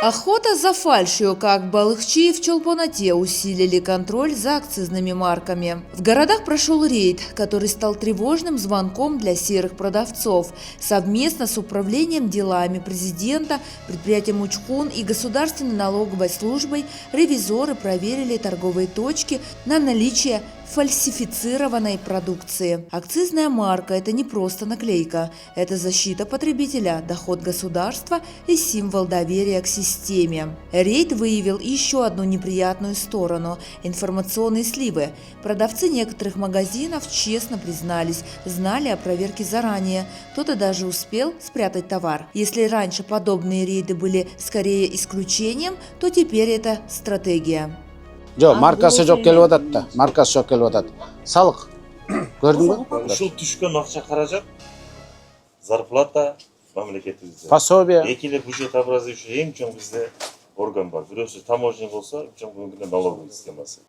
Охота за фальшью, как балыкчи в Чолпоноте усилили контроль за акцизными марками. В городах прошел рейд, который стал тревожным звонком для серых продавцов. Совместно с управлением делами президента, предприятием Учкун и Государственной налоговой службой ревизоры проверили торговые точки на наличие фальсифицированной продукции. Акцизная марка – это не просто наклейка, это защита потребителя, доход государства и символ доверия к системе. Рейд выявил еще одну неприятную сторону – информационные сливы. Продавцы некоторых магазинов честно признались, знали о проверке заранее. Кто-то даже успел спрятать товар. Если раньше подобные рейды были скорее исключением, то теперь это стратегия. Жоқ, маркасы жоқ келіп жатады да. Маркасы жоқ келіп жатады. Салық. Көрдің бе? Ушул түшкөн акча каражат зарплата мамлекетибизде. Пособие. Эки эле бюджет образующий эң чоң бизде орган бар. Бирөөсү таможня болсо, чоң налоговый системасы.